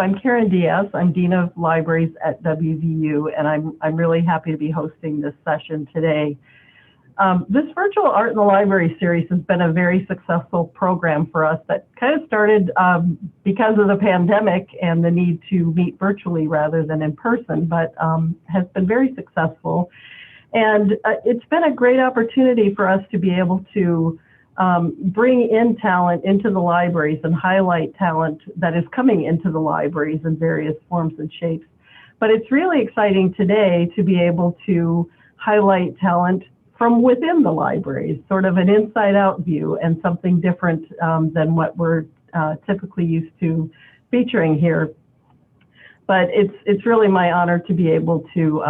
I'm Karen Diaz. I'm Dean of Libraries at WVU, and I'm really happy to be hosting this session today. This virtual Art in the Library series has been a very successful program for us that kind of started because of the pandemic and the need to meet virtually rather than in person, but has been very successful. And it's been a great opportunity for us to be able to bring in talent into the libraries and highlight talent that is coming into the libraries in various forms and shapes. But it's really exciting today to be able to highlight talent from within the libraries, sort of an inside-out view and something different than what we're typically used to featuring here. But it's really my honor to be able to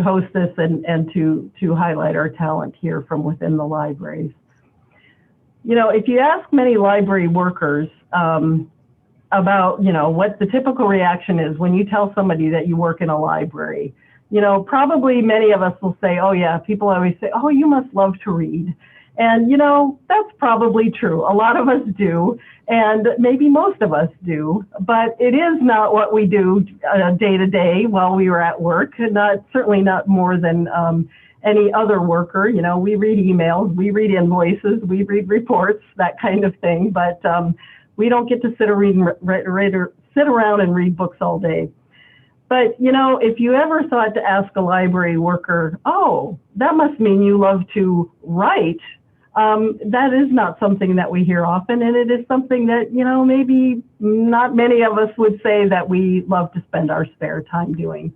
host this and to highlight our talent here from within the libraries. You know, if you ask many library workers about, you know, what the typical reaction is when you tell somebody that you work in a library, you know, probably many of us will say, oh yeah, people always say, oh, you must love to read. And, you know, that's probably true. A lot of us do, and maybe most of us do, but it is not what we do day to day while we were at work, certainly not more than any other worker. You know, we read emails, we read invoices, we read reports, that kind of thing, but we don't get to sit around and read books all day. But, you know, if you ever thought to ask a library worker, oh, that must mean you love to write, that is not something that we hear often, and it is something that, you know, maybe not many of us would say that we love to spend our spare time doing.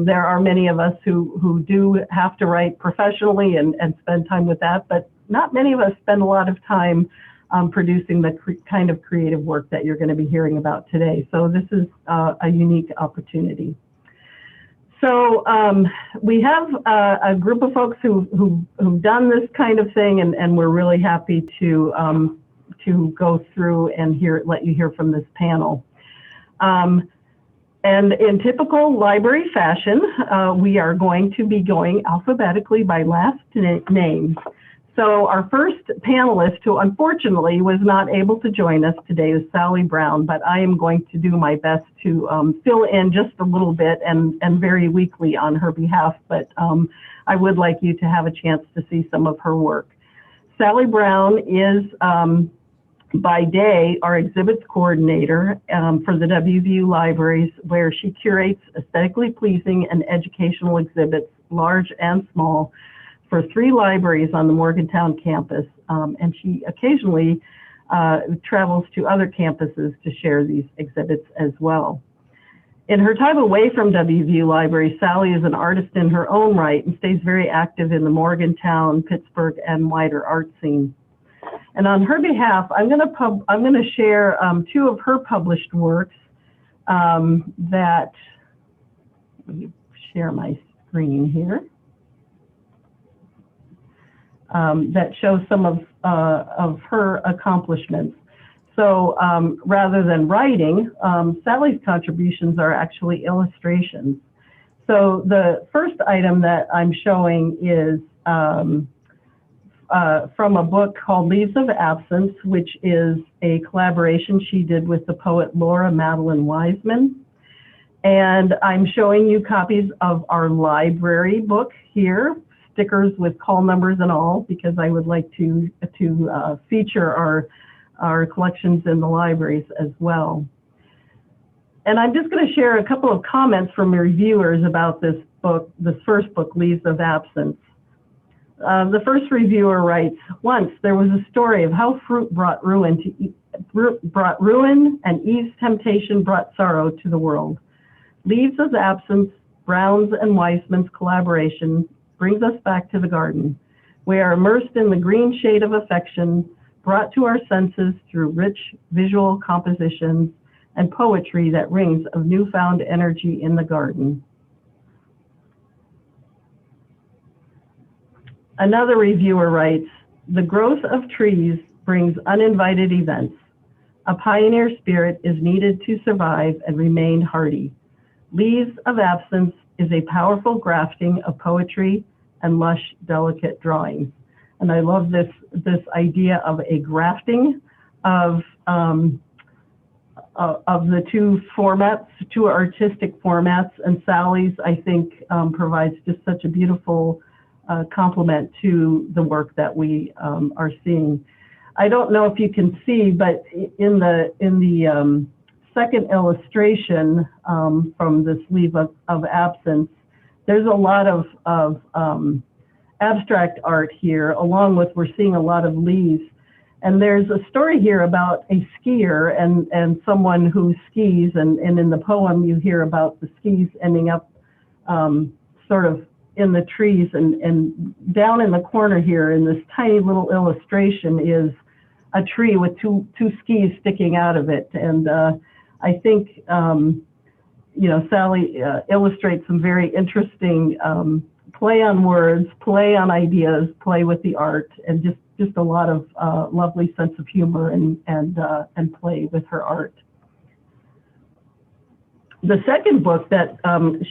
There are many of us who do have to write professionally and spend time with that, but not many of us spend a lot of time producing the kind of creative work that you're going to be hearing about today. So this is a unique opportunity. So we have a group of folks who've done this kind of thing, and we're really happy to go through and let you hear from this panel. And in typical library fashion, we are going to be going alphabetically by last name. So our first panelist, who unfortunately was not able to join us today, is Sally Brown, but I am going to do my best to fill in just a little bit and very weakly on her behalf, but I would like you to have a chance to see some of her work. Sally Brown is, by day, our exhibits coordinator for the WVU libraries, where she curates aesthetically pleasing and educational exhibits, large and small, for 3 libraries on the Morgantown campus, and she occasionally travels to other campuses to share these exhibits as well. In her time away from WVU Library, Sally is an artist in her own right and stays very active in the Morgantown, Pittsburgh, and wider art scene. And on her behalf, I'm going to share 2 of her published works that, let me share my screen here. That shows some of her accomplishments. So rather than writing, Sally's contributions are actually illustrations. So the first item that I'm showing is from a book called Leaves of Absence, which is a collaboration she did with the poet Laura Madeline Wiseman. And I'm showing you copies of our library book here, stickers with call numbers and all, because I would like to feature our collections in the libraries as well. And I'm just going to share a couple of comments from reviewers about this book, this first book, Leaves of Absence. The first reviewer writes, once there was a story of how fruit brought ruin and Eve's temptation brought sorrow to the world. Leaves of Absence, Brown's and Weissman's collaboration brings us back to the garden. We are immersed in the green shade of affection, brought to our senses through rich visual compositions and poetry that rings of newfound energy in the garden. Another reviewer writes, the growth of trees brings uninvited events. A pioneer spirit is needed to survive and remain hardy. Leaves of Absence is a powerful grafting of poetry and lush, delicate drawings. And I love this idea of a grafting of of the two formats, two artistic formats, and Sally's, I think, provides just such a beautiful complement to the work that we are seeing. I don't know if you can see, but in the second illustration from this leave of absence, there's a lot of abstract art here, along with we're seeing a lot of leaves. And there's a story here about a skier and someone who skis, and in the poem you hear about the skis ending up sort of in the trees, and down in the corner here in this tiny little illustration is a tree with two skis sticking out of it. And I think, Sally illustrates some very interesting play on words, play on ideas, play with the art, and just a lot of lovely sense of humor and play with her art. The second book that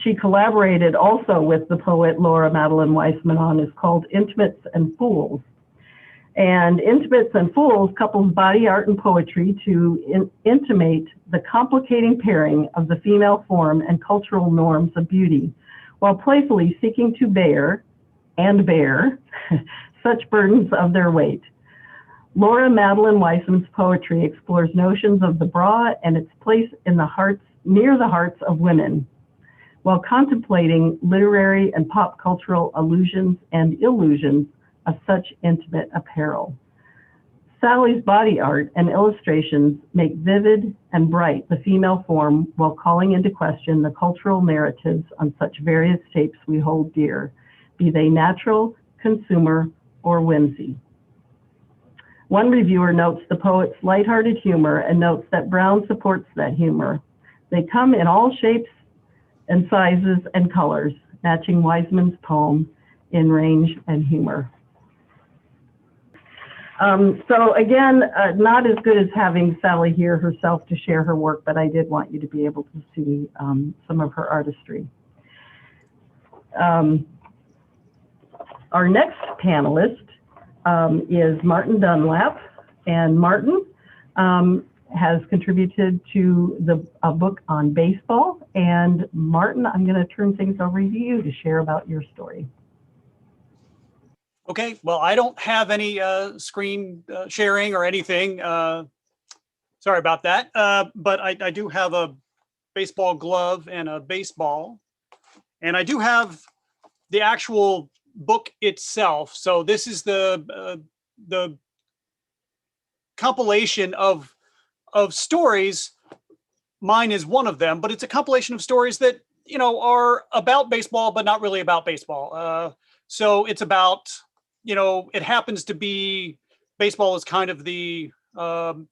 she collaborated also with the poet Laura Madeline Weissman on is called Intimates and Fools. And Intimates and Fools couples body art and poetry to intimate the complicating pairing of the female form and cultural norms of beauty, while playfully seeking to bear such burdens of their weight. Laura Madeline Weissman's poetry explores notions of the bra and its place in the hearts, near the hearts of women, while contemplating literary and pop cultural allusions and illusions of such intimate apparel. Sally's body art and illustrations make vivid and bright the female form while calling into question the cultural narratives on such various shapes we hold dear, be they natural, consumer, or whimsy. One reviewer notes the poet's lighthearted humor and notes that Brown supports that humor. They come in all shapes and sizes and colors, matching Weissman's poem in range and humor. So again, not as good as having Sally here herself to share her work, but I did want you to be able to see some of her artistry. Our next panelist is Martin Dunlap, and Martin has contributed to a book on baseball. And Martin, I'm going to turn things over to you to share about your story. Okay, well, I don't have any screen sharing or anything. Sorry about that. But I do have a baseball glove and a baseball. And I do have the actual book itself. So this is the compilation of stories. Mine is one of them, but it's a compilation of stories that, are about baseball, but not really about baseball. So it's about, it happens to be baseball is kind of the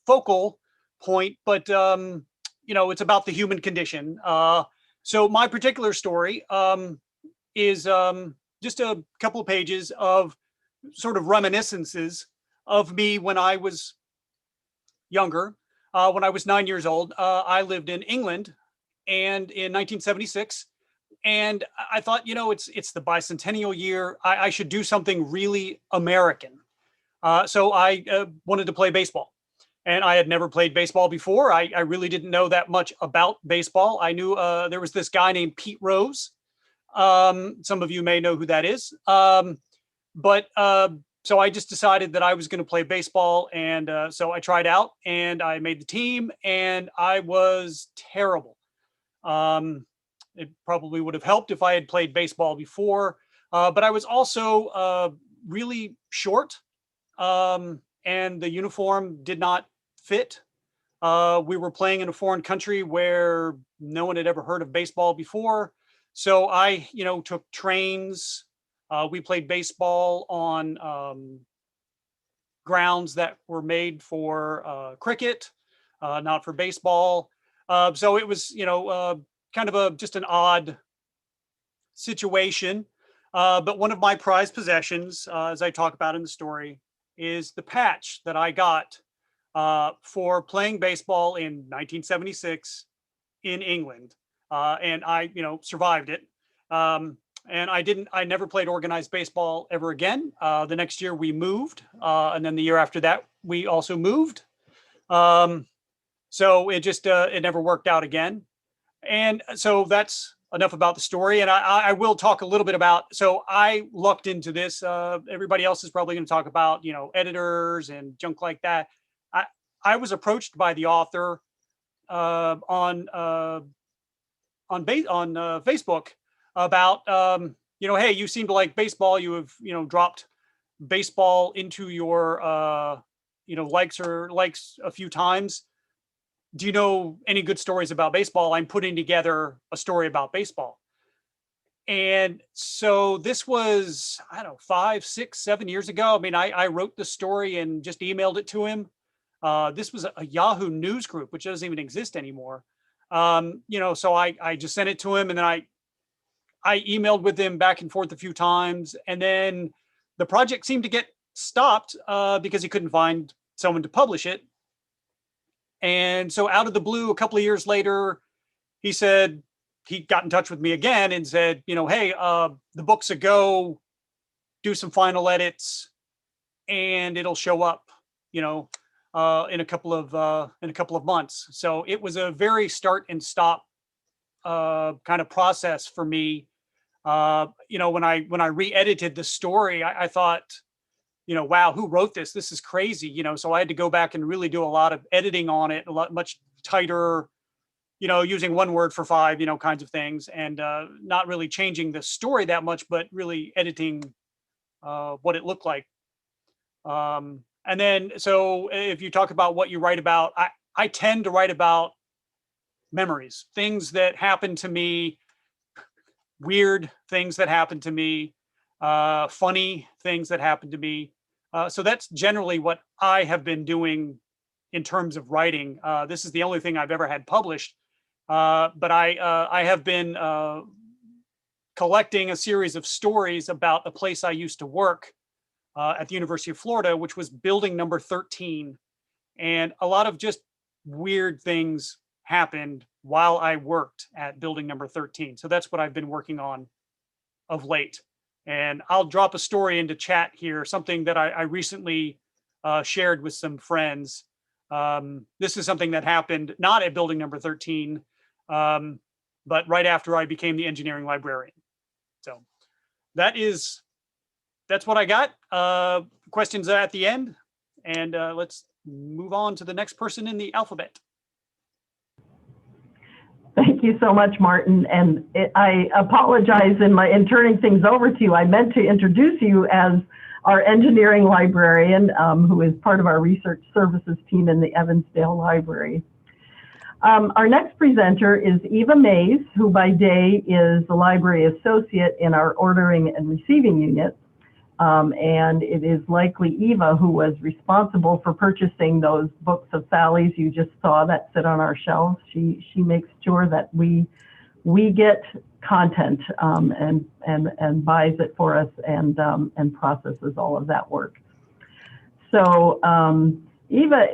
focal point, but, it's about the human condition. So my particular story is just a couple of pages of sort of reminiscences of me when I was younger. When I was 9 years old, I lived in England, and in 1976, and I thought, it's the bicentennial year. I should do something really American. So I wanted to play baseball, and I had never played baseball before. I really didn't know that much about baseball. I knew there was this guy named Pete Rose. Some of you may know who that is. So I just decided that I was going to play baseball. And so I tried out and I made the team, and I was terrible. It probably would have helped if I had played baseball before, but I was also really short, and the uniform did not fit. We were playing in a foreign country where no one had ever heard of baseball before. So I, took trains. We played baseball on grounds that were made for cricket, not for baseball. So it was, kind of just an odd situation. But one of my prized possessions, as I talk about in the story, is the patch that I got for playing baseball in 1976 in England. And I, survived it. And I never played organized baseball ever again. The next year we moved. And then the year after that, we also moved. So it just, it never worked out again. And so that's enough about the story. And I will talk a little bit about, so I looked into this. Everybody else is probably going to talk about, editors and junk like that. I was approached by the author on Facebook about, hey, you seem to like baseball. You have, dropped baseball into your, likes a few times. Do you know any good stories about baseball? I'm putting together a story about baseball. And so this was, I don't know, 5, 6, 7 years ago. I mean, I wrote the story and just emailed it to him. This was a Yahoo News group, which doesn't even exist anymore. So I just sent it to him, and then I emailed with him back and forth a few times. And then the project seemed to get stopped because he couldn't find someone to publish it. And so out of the blue, a couple of years later, he said, he got in touch with me again and said, hey, the book's a go, do some final edits, and it'll show up, in a couple of months. So it was a very start and stop kind of process for me. When I re-edited the story, I thought, wow, who wrote this? This is crazy. So I had to go back and really do a lot of editing on it, much tighter, using one word for 5, kinds of things, and not really changing the story that much, but really editing what it looked like. And then, so if you talk about what you write about, I tend to write about memories, things that happened to me, weird things that happened to me, funny things that happened to me. So that's generally what I have been doing in terms of writing. This is the only thing I've ever had published, but I have been collecting a series of stories about a place I used to work at the University of Florida, which was building number 13. And a lot of just weird things happened while I worked at building number 13. So that's what I've been working on of late. And I'll drop a story into chat here, something that I recently shared with some friends. This is something that happened not at building number 13, but right after I became the engineering librarian. So that's what I got. Questions at the end, and let's move on to the next person in the alphabet. Thank you so much, Martin. And I apologize in turning things over to you. I meant to introduce you as our engineering librarian, who is part of our research services team in the Evansdale Library. Our next presenter is Eva Mays, who by day is the library associate in our ordering and receiving unit. And it is likely Eva who was responsible for purchasing those books of Sally's you just saw that sit on our shelves. She makes sure that we get content and buys it for us and processes all of that work. So Eva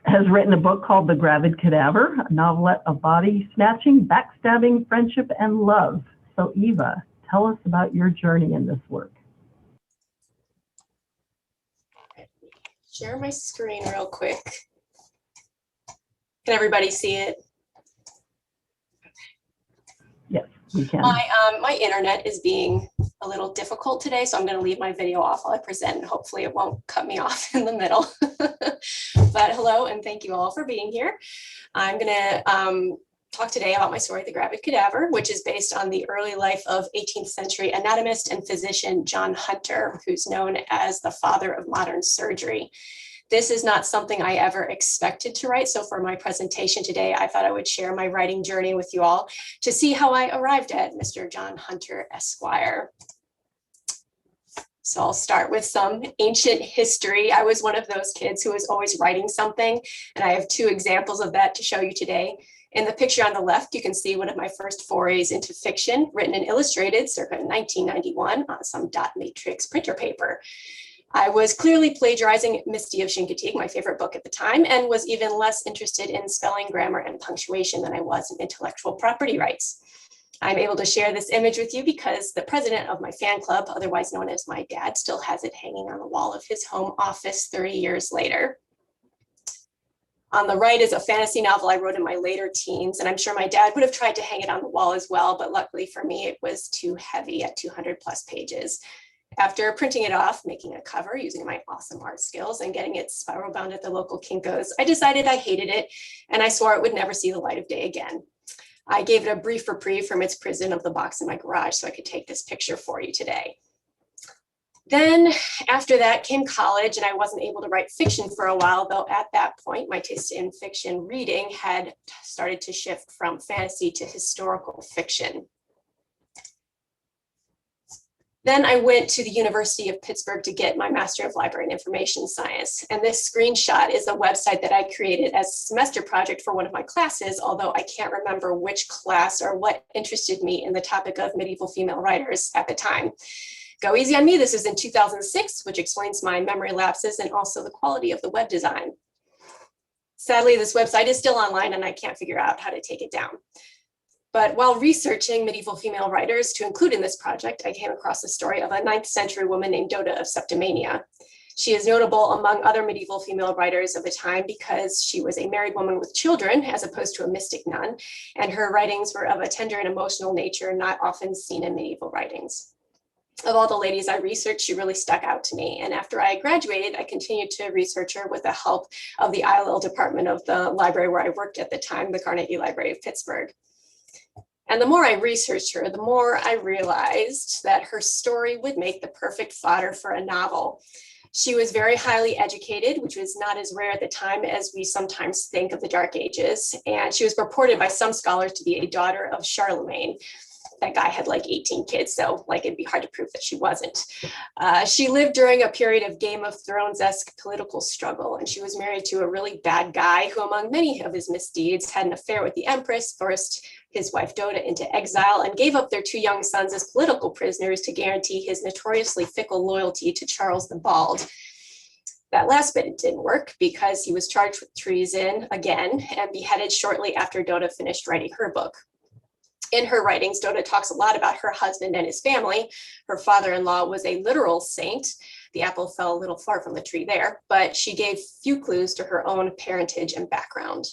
has written a book called The Gravid Cadaver, a novelette of body snatching, backstabbing, friendship, and love. So Eva, tell us about your journey in this work. Share my screen real quick. Can everybody see it? Yes, we can. My internet is being a little difficult today, so I'm going to leave my video off while I present, and hopefully it won't cut me off in the middle. But hello, and thank you all for being here. I'm going to talk today about my story, The Gravid Cadaver, which is based on the early life of 18th century anatomist and physician John Hunter, who's known as the father of modern surgery. This is not something I ever expected to write. So for my presentation today, I thought I would share my writing journey with you all to see how I arrived at Mr. John Hunter, Esquire. So I'll start with some ancient history. I was one of those kids who was always writing something, and I have 2 examples of that to show you today. In the picture on the left, you can see one of my first forays into fiction, written and illustrated circa 1991 on some dot matrix printer paper. I was clearly plagiarizing Misty of Chincoteague, my favorite book at the time, and was even less interested in spelling, grammar, and punctuation than I was in intellectual property rights. I'm able to share this image with you because the president of my fan club, otherwise known as my dad, still has it hanging on the wall of his home office 30 years later. On the right is a fantasy novel I wrote in my later teens, and I'm sure my dad would have tried to hang it on the wall as well, but luckily for me, it was too heavy at 200 plus pages. After printing it off, making a cover using my awesome art skills, and getting it spiral bound at the local Kinko's, I decided I hated it, and I swore it would never see the light of day again. I gave it a brief reprieve from its prison of the box in my garage so I could take this picture for you today. Then after that came college, and I wasn't able to write fiction for a while, though at that point, my taste in fiction reading had started to shift from fantasy to historical fiction. Then I went to the University of Pittsburgh to get my Master of Library and Information Science. And this screenshot is a website that I created as a semester project for one of my classes, although I can't remember which class or what interested me in the topic of medieval female writers at the time. Go easy on me, this is in 2006, which explains my memory lapses and also the quality of the web design. Sadly, this website is still online and I can't figure out how to take it down. But while researching medieval female writers to include in this project, I came across the story of a 9th century woman named Doda of Septimania. She is notable among other medieval female writers of the time because she was a married woman with children as opposed to a mystic nun, and her writings were of a tender and emotional nature not often seen in medieval writings. Of all the ladies I researched, she really stuck out to me. And after I graduated, I continued to research her with the help of the ILL department of the library where I worked at the time, the Carnegie Library of Pittsburgh. And the more I researched her, the more I realized that her story would make the perfect fodder for a novel. She was very highly educated, which was not as rare at the time as we sometimes think of the Dark Ages. And she was reported by some scholars to be a daughter of Charlemagne. That guy had like 18 kids, so like it'd be hard to prove that she wasn't. She lived during a period of Game of Thrones-esque political struggle, and she was married to a really bad guy who, among many of his misdeeds, had an affair with the Empress, forced his wife Doda into exile, and gave up their 2 young sons as political prisoners to guarantee his notoriously fickle loyalty to Charles the Bald. That last bit didn't work because he was charged with treason again and beheaded shortly after Doda finished writing her book. In her writings, Doda talks a lot about her husband and his family. Her father-in-law was a literal saint. The apple fell a little far from the tree there, but she gave few clues to her own parentage and background.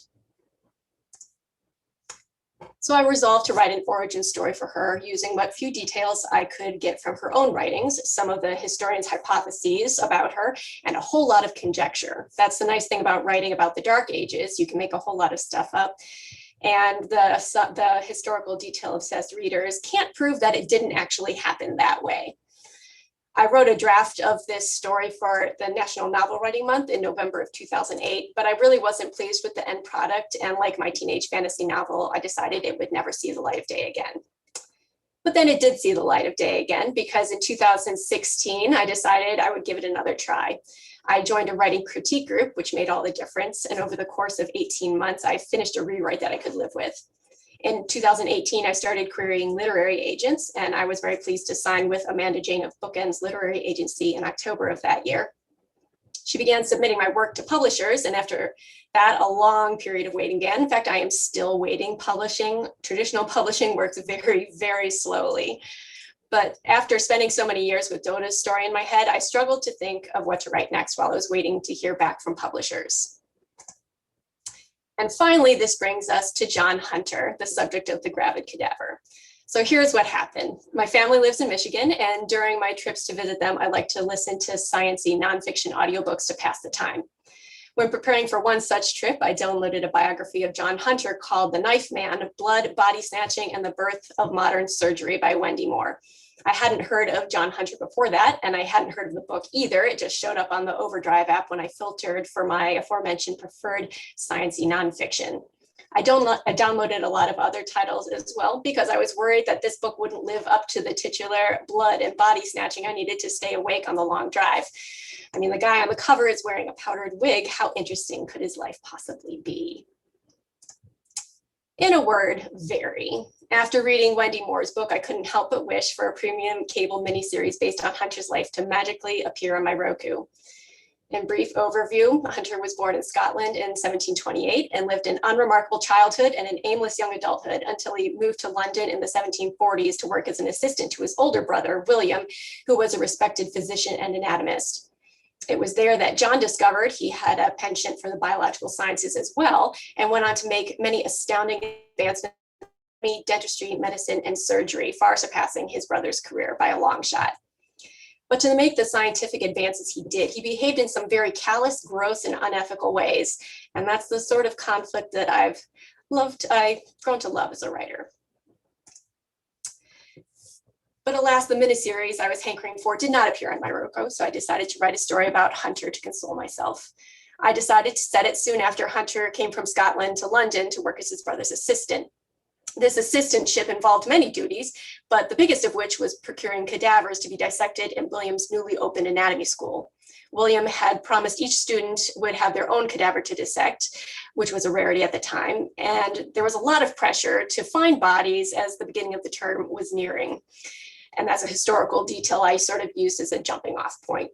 So I resolved to write an origin story for her using what few details I could get from her own writings, some of the historians' hypotheses about her, and a whole lot of conjecture. That's the nice thing about writing about the Dark Ages. You can make a whole lot of stuff up. And the historical detail-obsessed readers can't prove that it didn't actually happen that way. I wrote a draft of this story for the National Novel Writing Month in November of 2008, but I really wasn't pleased with the end product. And like my teenage fantasy novel, I decided it would never see the light of day again. But then it did see the light of day again, because in 2016, I decided I would give it another try. I joined a writing critique group, which made all the difference. And over the course of 18 months, I finished a rewrite that I could live with. In 2018, I started querying literary agents, and I was very pleased to sign with Amanda Jane of Bookend's Literary Agency in October of that year. She began submitting my work to publishers, and after that, a long period of waiting began. In fact, I am still waiting. Traditional publishing works very, very slowly. But after spending so many years with Doda's story in my head, I struggled to think of what to write next while I was waiting to hear back from publishers. And finally, this brings us to John Hunter, the subject of the Gravid Cadaver. So here's what happened. My family lives in Michigan, and during my trips to visit them, I like to listen to science-y nonfiction audiobooks to pass the time. When preparing for one such trip, I downloaded a biography of John Hunter called The Knife Man, Blood, Body Snatching, and the Birth of Modern Surgery by Wendy Moore. I hadn't heard of John Hunter before that, and I hadn't heard of the book either. It just showed up on the Overdrive app when I filtered for my aforementioned preferred science-y nonfiction. I downloaded a lot of other titles as well because I was worried that this book wouldn't live up to the titular blood and body snatching I needed to stay awake on the long drive. I mean, the guy on the cover is wearing a powdered wig. How interesting could his life possibly be? In a word, very. After reading Wendy Moore's book, I couldn't help but wish for a premium cable miniseries based on Hunter's life to magically appear on my Roku. In brief overview, Hunter was born in Scotland in 1728 and lived an unremarkable childhood and an aimless young adulthood until he moved to London in the 1740s to work as an assistant to his older brother, William, who was a respected physician and anatomist. It was there that John discovered he had a penchant for the biological sciences as well, and went on to make many astounding advancements in dentistry, medicine, and surgery, far surpassing his brother's career by a long shot. But to make the scientific advances he did, he behaved in some very callous, gross, and unethical ways. And that's the sort of conflict that I've grown to love as a writer. But alas, the miniseries I was hankering for did not appear on my Roku, so I decided to write a story about Hunter to console myself. I decided to set it soon after Hunter came from Scotland to London to work as his brother's assistant. This assistantship involved many duties, but the biggest of which was procuring cadavers to be dissected in William's newly opened anatomy school. William had promised each student would have their own cadaver to dissect, which was a rarity at the time, and there was a lot of pressure to find bodies as the beginning of the term was nearing. And that's a historical detail I sort of used as a jumping off point.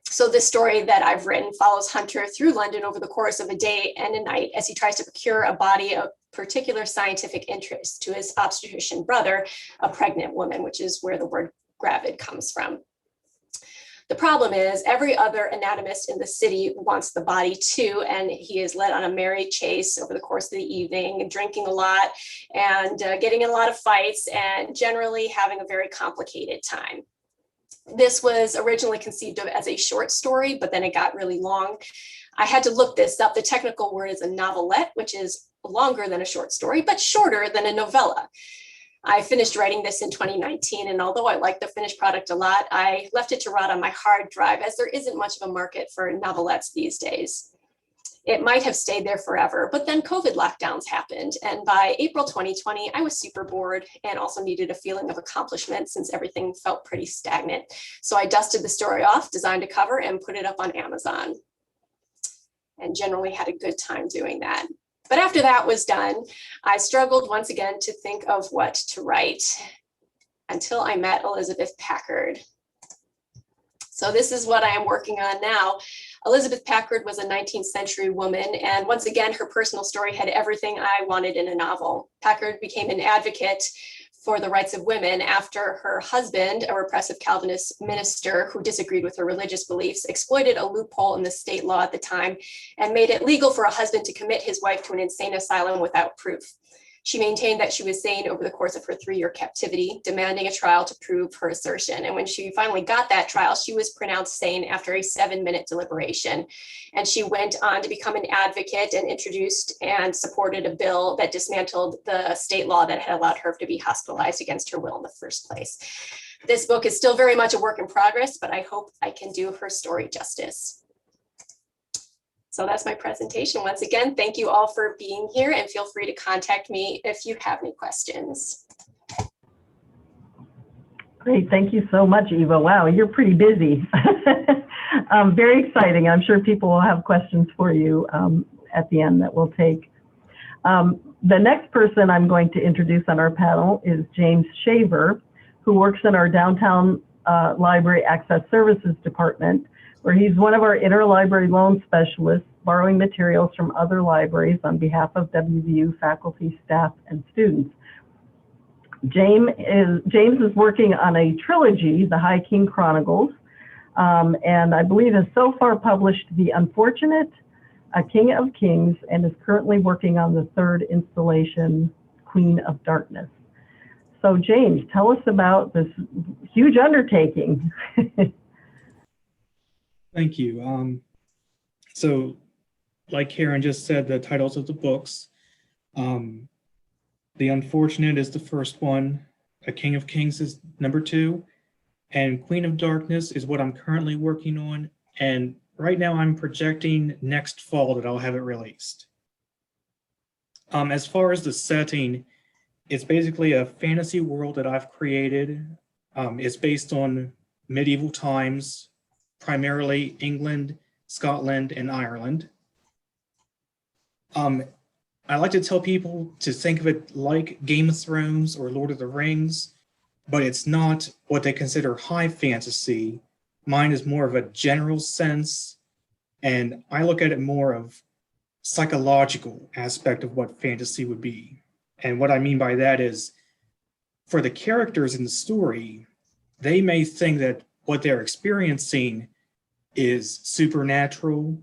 So this story that I've written follows Hunter through London over the course of a day and a night as he tries to procure a body of particular scientific interest to his obstetrician brother, a pregnant woman, which is where the word gravid comes from. The problem is every other anatomist in the city wants the body too, and he is led on a merry chase over the course of the evening, drinking a lot and getting in a lot of fights and generally having a very complicated time. This was originally conceived of as a short story, but then it got really long. I had to look this up. The technical word is a novelette, which is longer than a short story, but shorter than a novella. I finished writing this in 2019, and although I like the finished product a lot, I left it to rot on my hard drive as there isn't much of a market for novelettes these days. It might have stayed there forever, but then COVID lockdowns happened, and by April 2020, I was super bored and also needed a feeling of accomplishment since everything felt pretty stagnant. So I dusted the story off, designed a cover, and put it up on Amazon, and generally had a good time doing that. But after that was done, I struggled once again to think of what to write until I met Elizabeth Packard. So this is what I am working on now. Elizabeth Packard was a 19th century woman, and once again, her personal story had everything I wanted in a novel. Packard became an advocate for the rights of women after her husband, a repressive Calvinist minister who disagreed with her religious beliefs, exploited a loophole in the state law at the time and made it legal for a husband to commit his wife to an insane asylum without proof. She maintained that she was sane over the course of her 3-year captivity, demanding a trial to prove her assertion. And when she finally got that trial, she was pronounced sane after a 7-minute deliberation. And she went on to become an advocate and introduced and supported a bill that dismantled the state law that had allowed her to be hospitalized against her will in the first place. This book is still very much a work in progress, but I hope I can do her story justice. So that's my presentation. Once again, thank you all for being here, and feel free to contact me if you have any questions. Great, thank you so much, Eva. Wow, you're pretty busy. Very exciting. I'm sure people will have questions for you at the end that we'll take. The next person I'm going to introduce on our panel is James Shaver, who works in our downtown library access services department, where he's one of our interlibrary loan specialists, borrowing materials from other libraries on behalf of WVU faculty, staff, and students. James is working on a trilogy, the High King Chronicles, and I believe has so far published The Unfortunate, A King of Kings, and is currently working on the 3rd installation, Queen of Darkness. So James, tell us about this huge undertaking. Thank you. So like Karen just said, the titles of the books, The Unfortunate is the first one, A King of Kings is number 2, and Queen of Darkness is what I'm currently working on. And right now I'm projecting next fall that I'll have it released. As far as the setting, it's basically a fantasy world that I've created. It's based on medieval times, primarily England, Scotland, and Ireland. I like to tell people to think of it like Game of Thrones or Lord of the Rings, but it's not what they consider high fantasy. Mine is more of a general sense, and I look at it more of psychological aspect of what fantasy would be. And what I mean by that is, for the characters in the story, they may think that what they're experiencing is supernatural,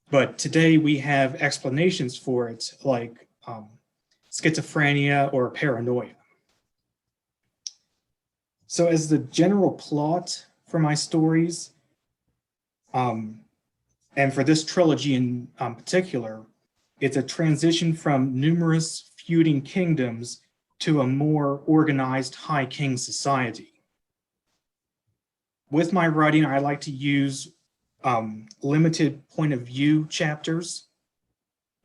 but today we have explanations for it, like schizophrenia or paranoia. So as the general plot for my stories, and for this trilogy in particular, it's a transition from numerous feuding kingdoms to a more organized high king society. With my writing, I like to use limited point of view chapters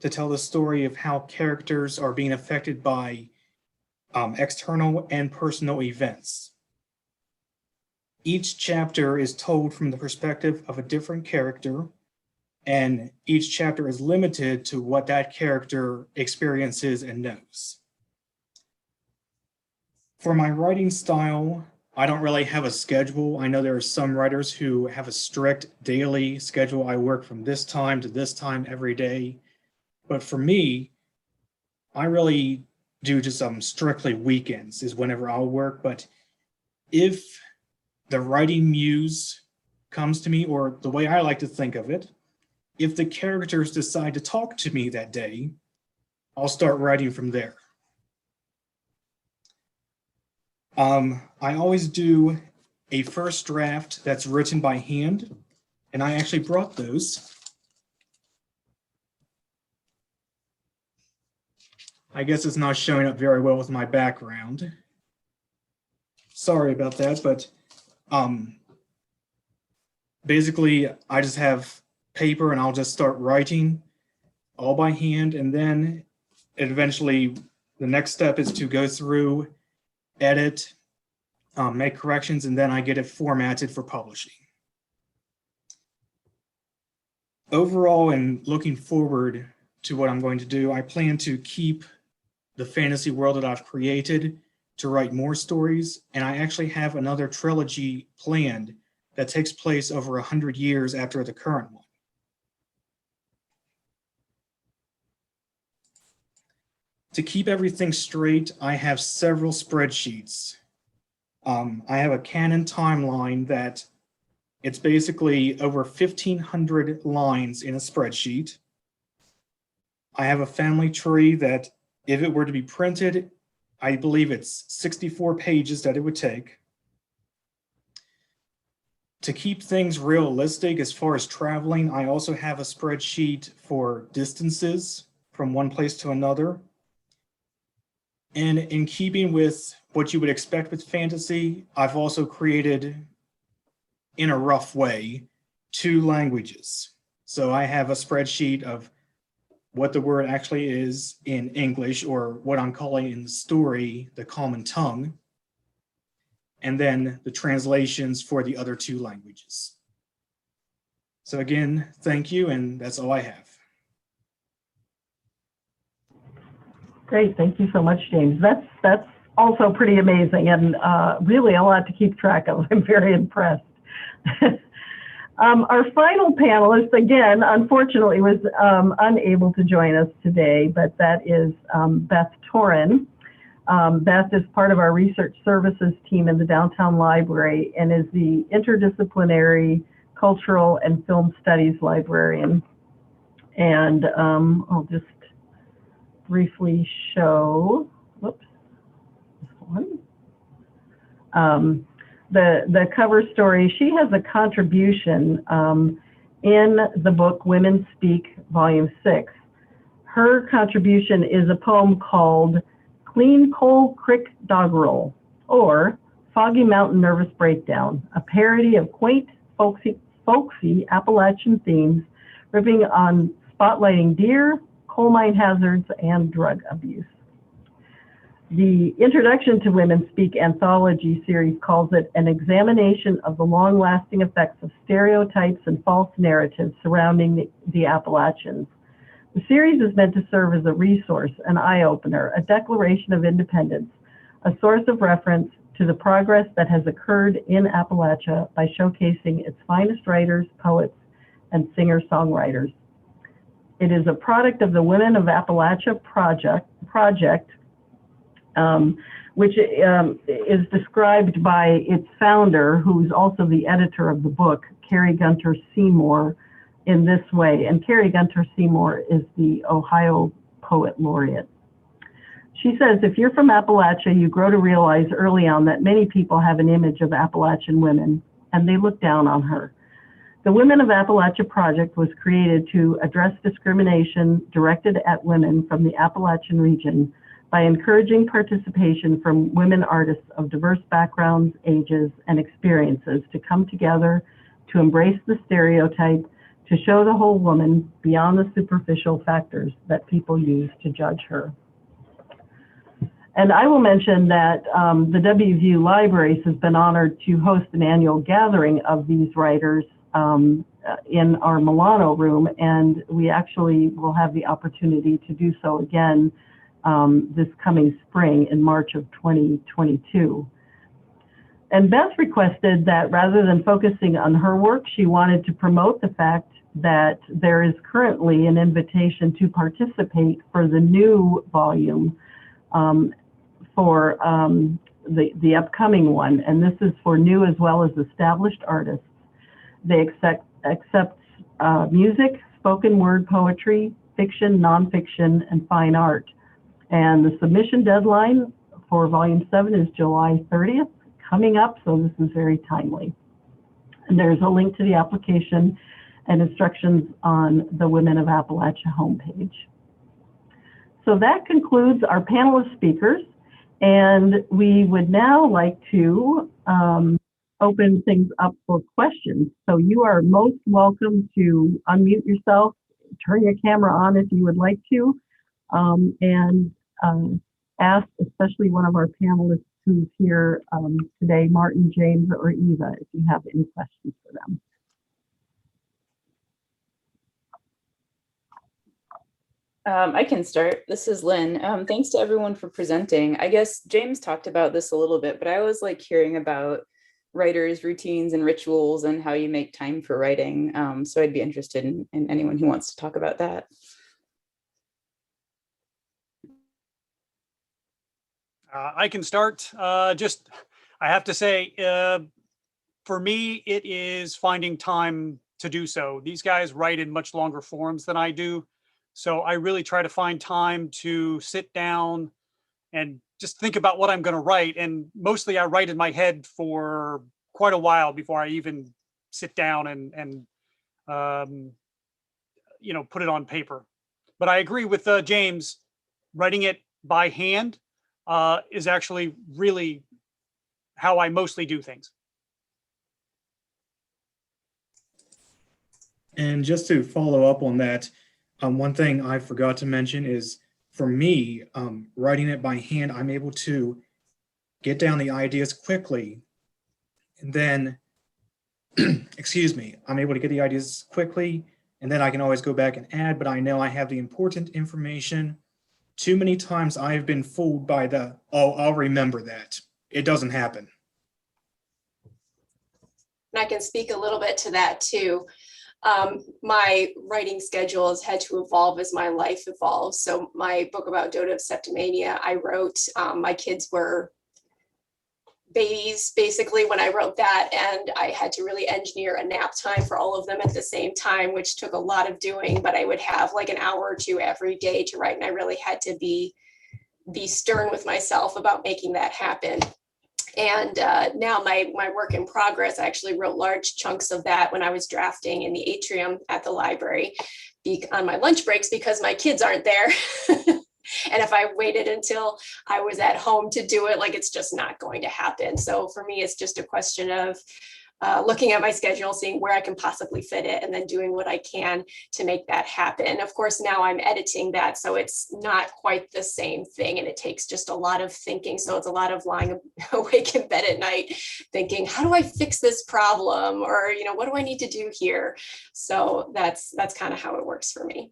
to tell the story of how characters are being affected by external and personal events. Each chapter is told from the perspective of a different character, and each chapter is limited to what that character experiences and knows. For my writing style, I don't really have a schedule. I know there are some writers who have a strict daily schedule. I work from this time to this time every day. But for me, I really do just strictly weekends is whenever I'll work. But if the writing muse comes to me, or the way I like to think of it, if the characters decide to talk to me that day, I'll start writing from there. I always do a first draft that's written by hand, and I actually brought those. I guess it's not showing up very well with my background. Sorry about that, but basically I just have paper and I'll just start writing all by hand, and then eventually the next step is to go through, edit, make corrections, and then I get it formatted for publishing. Overall, and looking forward to what I'm going to do, I plan to keep the fantasy world that I've created, to write more stories, and I actually have another trilogy planned that takes place over 100 years after the current one. To keep everything straight, I have several spreadsheets. I have a canon timeline that it's basically over 1,500 lines in a spreadsheet. I have a family tree that, if it were to be printed, I believe it's 64 pages that it would take. To keep things realistic as far as traveling, I also have a spreadsheet for distances from one place to another. And in keeping with what you would expect with fantasy, I've also created, in a rough way, 2 languages. So I have a spreadsheet of what the word actually is in English, or what I'm calling in the story the common tongue, and then the translations for the other 2 languages. So again, thank you, and that's all I have. Great, thank you so much, James. That's also pretty amazing, and really a lot to keep track of. I'm very impressed. Our final panelist, again, unfortunately was unable to join us today, but that is Beth Toth. Beth is part of our research services team in the Downtown Library and is the interdisciplinary cultural and film studies librarian. And I'll just briefly show, whoops, this one. The cover story. She has a contribution in the book Women Speak, Volume 6. Her contribution is a poem called Clean Coal Creek Doggerel, or Foggy Mountain Nervous Breakdown, a parody of quaint, folksy Appalachian themes, ripping on spotlighting deer, coal mine hazards, and drug abuse. The Introduction to Women Speak anthology series calls it an examination of the long-lasting effects of stereotypes and false narratives surrounding the Appalachians. The series is meant to serve as a resource, an eye-opener, a declaration of independence, a source of reference to the progress that has occurred in Appalachia by showcasing its finest writers, poets, and singer-songwriters. It is a product of the Women of Appalachia project which is described by its founder, who's also the editor of the book, Carrie Gunter Seymour, in this way. And Carrie Gunter Seymour is the Ohio Poet Laureate. She says, if you're from Appalachia, you grow to realize early on that many people have an image of Appalachian women, and they look down on her. The Women of Appalachia Project was created to address discrimination directed at women from the Appalachian region by encouraging participation from women artists of diverse backgrounds, ages, and experiences to come together to embrace the stereotype, to show the whole woman beyond the superficial factors that people use to judge her. And I will mention that the WVU Libraries has been honored to host an annual gathering of these writers in our Milano room, and we actually will have the opportunity to do so again this coming spring in March of 2022. And Beth requested that rather than focusing on her work, she wanted to promote the fact that there is currently an invitation to participate for the new volume for the upcoming one. And this is for new as well as established artists. They accept music, spoken word poetry, fiction, nonfiction, and fine art. And the submission deadline for Volume 7 is July 30th, coming up, so this is very timely. And there's a link to the application and instructions on the Women of Appalachia homepage. So that concludes our panelist speakers, and we would now like to open things up for questions. So you are most welcome to unmute yourself, turn your camera on if you would like to, and ask especially one of our panelists who's here today, Martin, James, or Eva, if you have any questions for them. I can start. This is Lynn. Thanks to everyone for presenting. I guess James talked about this a little bit, but I always like hearing about writers' routines and rituals and how you make time for writing. So I'd be interested in anyone who wants to talk about that. I can start. I have to say, for me, it is finding time to do so. These guys write in much longer forms than I do. So I really try to find time to sit down and just think about what I'm going to write. And mostly I write in my head for quite a while before I even sit down and put it on paper. But I agree with James, writing it by hand is actually really how I mostly do things. And just to follow up on that, one thing I forgot to mention is, for me, writing it by hand, I'm able to get down the ideas quickly. And then, excuse me, I'm able to get the ideas quickly, and then I can always go back and add, but I know I have the important information. Too many times I've been fooled by the, oh, I'll remember that. It doesn't happen. And I can speak a little bit to that too. My writing schedule has had to evolve as my life evolves. So my book about dotative septimania, I wrote, my kids were babies basically when I wrote that, and I had to really engineer a nap time for all of them at the same time, which took a lot of doing, but I would have like an hour or two every day to write, and I really had to be stern with myself about making that happen. And now my work in progress, I actually wrote large chunks of that when I was drafting in the atrium at the library on my lunch breaks because my kids aren't there. And if I waited until I was at home to do it, like, it's just not going to happen. So for me, it's just a question of looking at my schedule, seeing where I can possibly fit it, and then doing what I can to make that happen. Of course, now I'm editing that, so it's not quite the same thing, and it takes just a lot of thinking. So it's a lot of lying awake in bed at night thinking, how do I fix this problem? Or, what do I need to do here? So that's kind of how it works for me.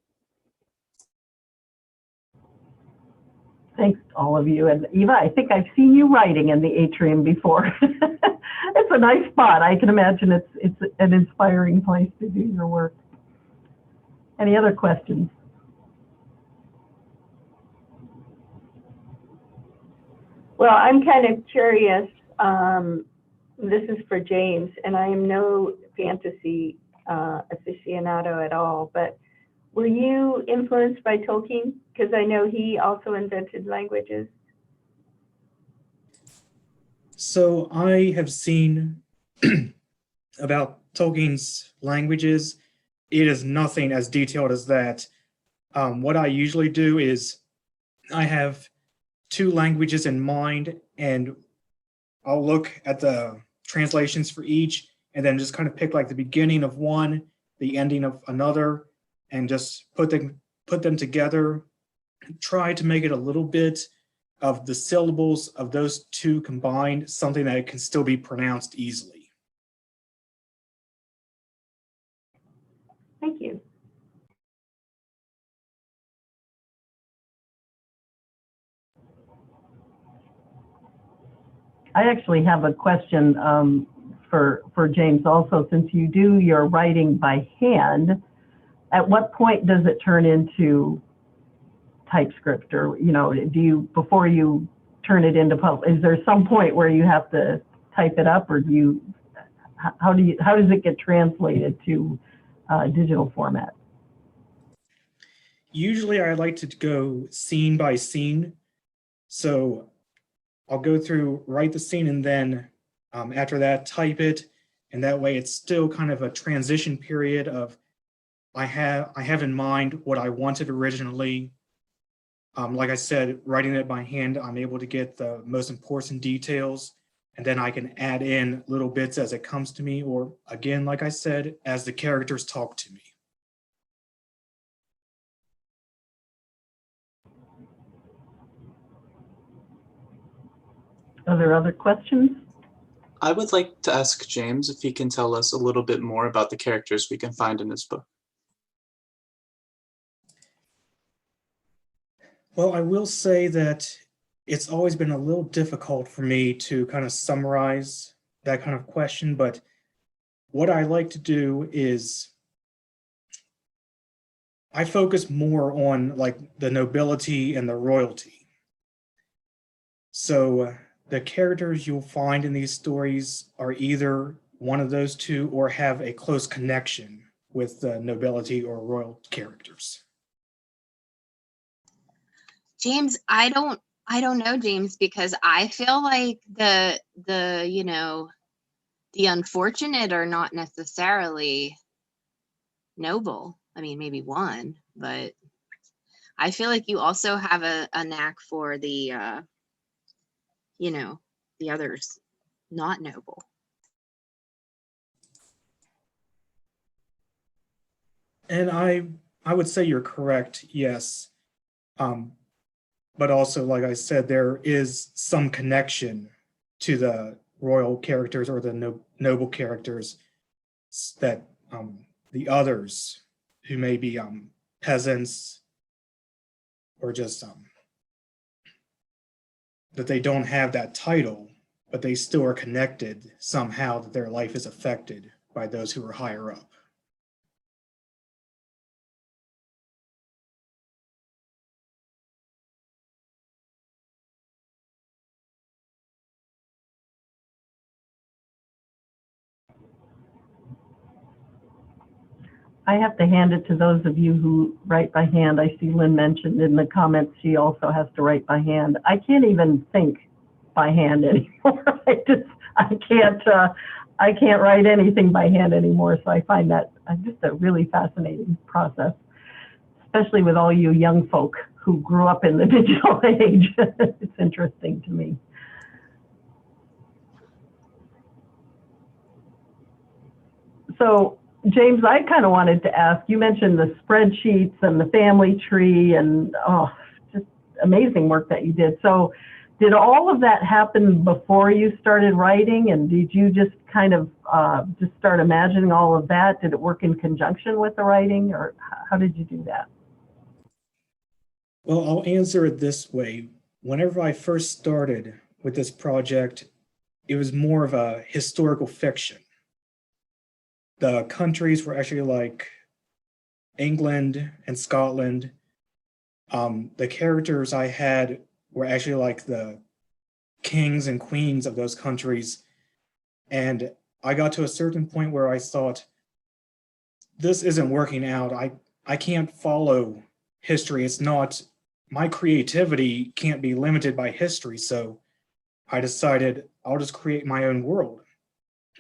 Thanks, all of you. And Eva, I think I've seen you writing in the atrium before. It's a nice spot. I can imagine it's an inspiring place to do your work. Any other questions? Well, I'm kind of curious. This is for James, and I am no fantasy aficionado at all, but were you influenced by Tolkien? Because I know he also invented languages. So I have seen about Tolkien's languages. It is nothing as detailed as that. What I usually do is I have 2 languages in mind, and I'll look at the translations for each, and then just kind of pick like the beginning of one, the ending of another, and just put them together. Try to make it a little bit of the syllables of those 2 combined, something that can still be pronounced easily. Thank you. I actually have a question for James also. Since you do your writing by hand, at what point does it turn into typescript? Or, you know, do you, before you turn it into is there some point where you have to type it up, or do you, how does it get translated to digital format? Usually I like to go scene by scene. So I'll go through, write the scene, and then after that, type it. And that way it's still kind of a transition period of, I have in mind what I wanted originally. Like I said, writing it by hand, I'm able to get the most important details, and then I can add in little bits as it comes to me, or again, like I said, as the characters talk to me. Are there other questions? I would like to ask James if he can tell us a little bit more about the characters we can find in his book. Well, I will say that it's always been a little difficult for me to kind of summarize that kind of question, but what I like to do is I focus more on like the nobility and the royalty. So the characters you'll find in these stories are either one of those 2 or have a close connection with the nobility or royal characters. James, I don't know, James, because I feel like the you know, the unfortunate are not necessarily noble. I mean, maybe one, but I feel like you also have a knack for the you know, the others not noble. And I would say you're correct, yes. But also, like I said, there is some connection to the royal characters or the noble characters that the others who may be peasants or just that they don't have that title, but they still are connected somehow, that their life is affected by those who are higher up. I have to hand it to those of you who write by hand. I see Lynn mentioned in the comments she also has to write by hand. I can't even think by hand anymore. I can't write anything by hand anymore. So I find that just a really fascinating process, especially with all you young folk who grew up in the digital age. It's interesting to me. So James, I kind of wanted to ask, you mentioned the spreadsheets and the family tree and just amazing work that you did. So did all of that happen before you started writing, and did you just kind of just start imagining all of that? Did it work in conjunction with the writing, or how did you do that? Well, I'll answer it this way. Whenever I first started with this project, it was more of a historical fiction. The countries were actually like England and Scotland. The characters I had were actually like the kings and queens of those countries. And I got to a certain point where I thought, this isn't working out. I can't follow history. It's not, my creativity can't be limited by history. So I decided I'll just create my own world.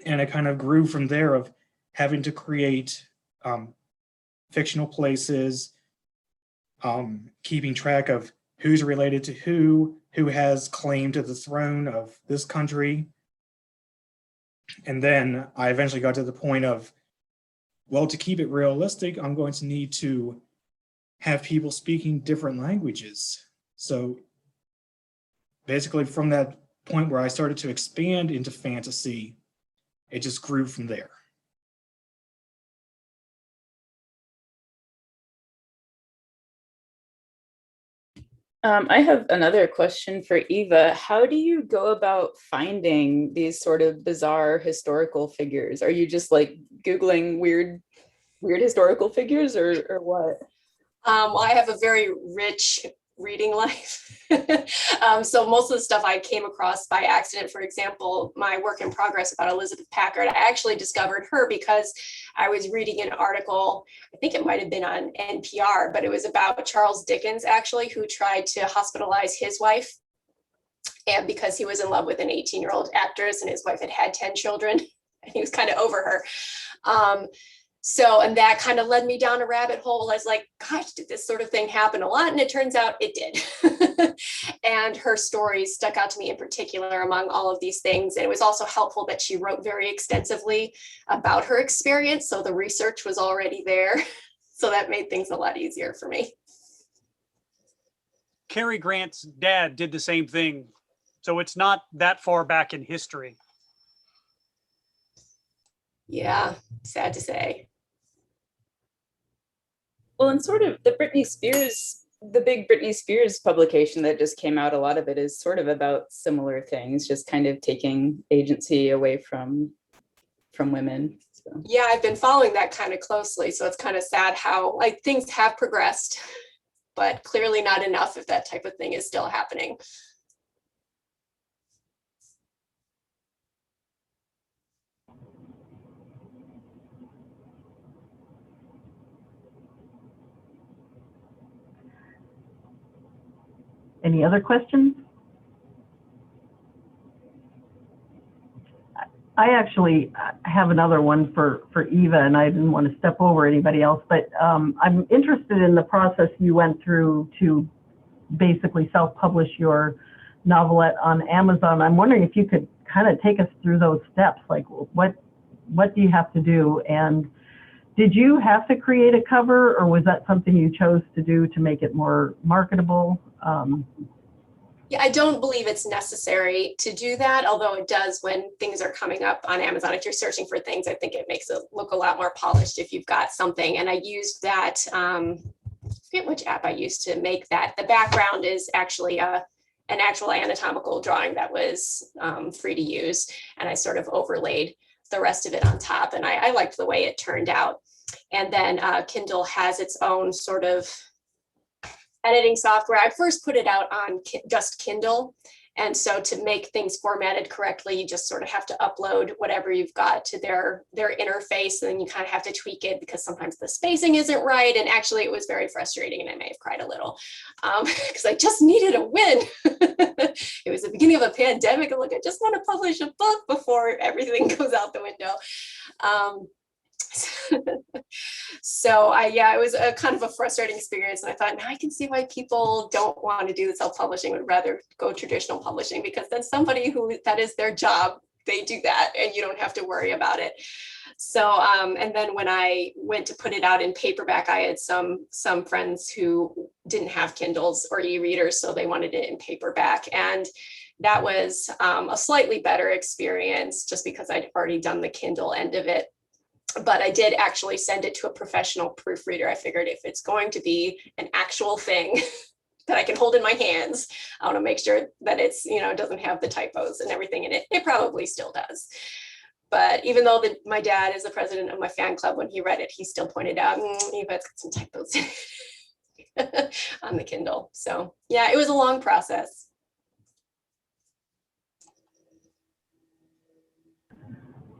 And it kind of grew from there, of having to create fictional places, keeping track of who's related to who has claim to the throne of this country. And then I eventually got to the point of, well, to keep it realistic, I'm going to need to have people speaking different languages. So basically from that point where I started to expand into fantasy, it just grew from there. I have another question for Eva. How do you go about finding these sort of bizarre historical figures? Are you just like Googling weird historical figures, or what? I have a very rich reading life. So most of the stuff I came across by accident. For example, my work in progress about Elizabeth Packard, I actually discovered her because I was reading an article, I think it might have been on NPR, but it was about Charles Dickens, actually, who tried to hospitalize his wife. And because he was in love with an 18-year-old actress and his wife had had 10 children, and he was kind of over her. And that kind of led me down a rabbit hole. I was like, gosh, did this sort of thing happen a lot? And it turns out it did. And her stories stuck out to me in particular among all of these things. And it was also helpful that she wrote very extensively about her experience. So the research was already there. So that made things a lot easier for me. Cary Grant's dad did the same thing. So it's not that far back in history. Yeah, sad to say. Well, and sort of the big Britney Spears publication that just came out, a lot of it is sort of about similar things, just kind of taking agency away from women. So. Yeah, I've been following that kind of closely. So it's kind of sad how like things have progressed, but clearly not enough if that type of thing is still happening. Any other questions? I actually have another one for Eva, and I didn't want to step over anybody else, but I'm interested in the process you went through to basically self-publish your novelette on Amazon. I'm wondering if you could kind of take us through those steps, like what do you have to do? And did you have to create a cover, or was that something you chose to do to make it more marketable? Yeah, I don't believe it's necessary to do that, although it does when things are coming up on Amazon. If you're searching for things, I think it makes it look a lot more polished if you've got something. And I used that, I forget which app I used to make that. The background is actually an actual anatomical drawing that was free to use. And I sort of overlaid the rest of it on top. And I liked the way it turned out. And then Kindle has its own sort of editing software. I first put it out on just Kindle. And so to make things formatted correctly, you just sort of have to upload whatever you've got to their interface. And then you kind of have to tweak it because sometimes the spacing isn't right. And actually it was very frustrating and I may have cried a little because I just needed a win. It was the beginning of a pandemic. I'm like, I just want to publish a book before everything goes out the window. So it was a kind of a frustrating experience. And I thought, now I can see why people don't want to do the self-publishing, would rather go traditional publishing, because then somebody who that is their job, they do that and you don't have to worry about it. So, and then when I went to put it out in paperback, I had some friends who didn't have Kindles or e-readers, so they wanted it in paperback. And that was a slightly better experience just because I'd already done the Kindle end of it. But I did actually send it to a professional proofreader. I figured if it's going to be an actual thing that I can hold in my hands, I want to make sure that it's, doesn't have the typos and everything in it. It probably still does. But even though my dad is the president of my fan club, when he read it, he still pointed out, Eva, it's got some typos on the Kindle. So yeah, it was a long process.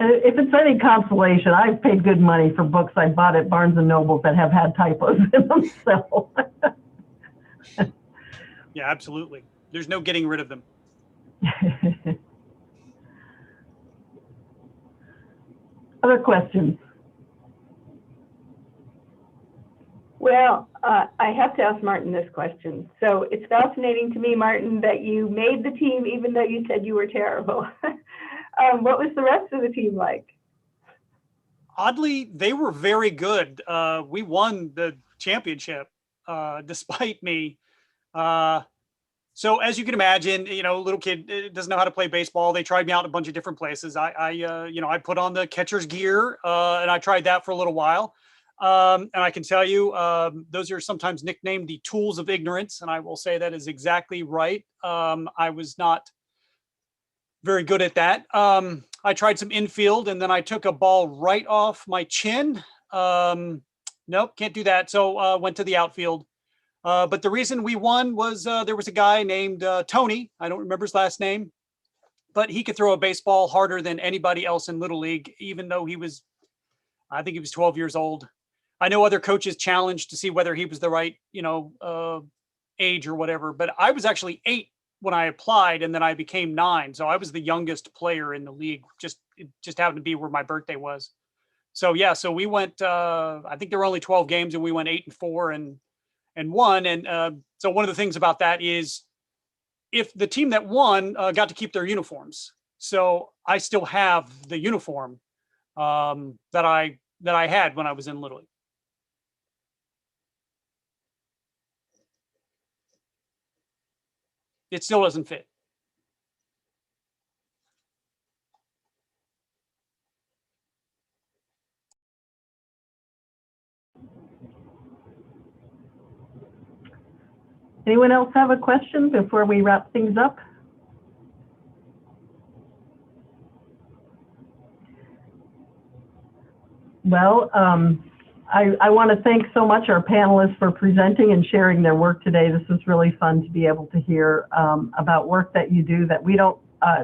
If it's any consolation, I've paid good money for books I bought at Barnes and Nobles that have had typos in them. So, Yeah, absolutely. There's no getting rid of them. Other questions? Well, I have to ask Martin this question. So it's fascinating to me, Martin, that you made the team even though you said you were terrible. What was the rest of the team like? Oddly, they were very good. We won the championship despite me. So as you can imagine, little kid doesn't know how to play baseball. They tried me out in a bunch of different places. I put on the catcher's gear and I tried that for a little while. And I can tell you, those are sometimes nicknamed the tools of ignorance. And I will say that is exactly right. I was not very good at that. I tried some infield and then I took a ball right off my chin. Nope, can't do that. So went to the outfield. But the reason we won was there was a guy named Tony. I don't remember his last name, but he could throw a baseball harder than anybody else in Little League, even though I think he was 12 years old. I know other coaches challenged to see whether he was the right, age or whatever, but I was actually 8 when I applied and then I became 9. So I was the youngest player in the league. It just happened to be where my birthday was. So yeah, so we went, I think there were only 12 games and we went 8-4 and won. And so one of the things about that is if the team that won got to keep their uniforms. So I still have the uniform that I had when I was in Little League. It still doesn't fit. Anyone else have a question before we wrap things up? Well, I want to thank so much our panelists for presenting and sharing their work today. This was really fun to be able to hear about work that you do that we don't,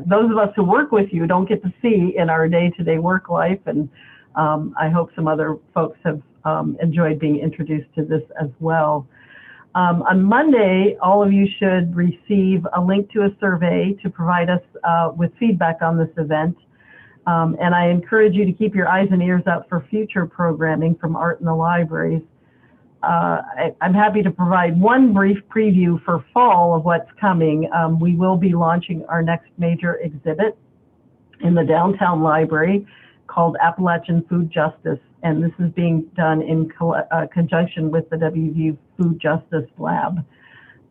those of us who work with you don't get to see in our day-to-day work life. And I hope some other folks have enjoyed being introduced to this as well. On Monday, all of you should receive a link to a survey to provide us with feedback on this event. And I encourage you to keep your eyes and ears out for future programming from Art in the Libraries. I'm happy to provide one brief preview for fall of what's coming. We will be launching our next major exhibit in the downtown library called Appalachian Food Justice. And this is being done in conjunction with the WVU Food Justice Lab.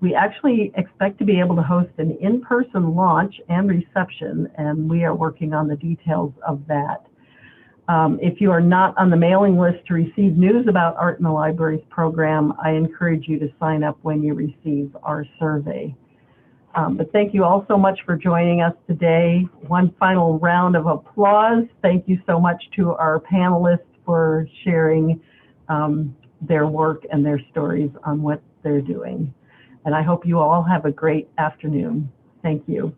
We actually expect to be able to host an in-person launch and reception, and we are working on the details of that. If you are not on the mailing list to receive news about Art in the Libraries program, I encourage you to sign up when you receive our survey. But thank you all so much for joining us today. One final round of applause. Thank you so much to our panelists for sharing their work and their stories on what they're doing. And I hope you all have a great afternoon. Thank you.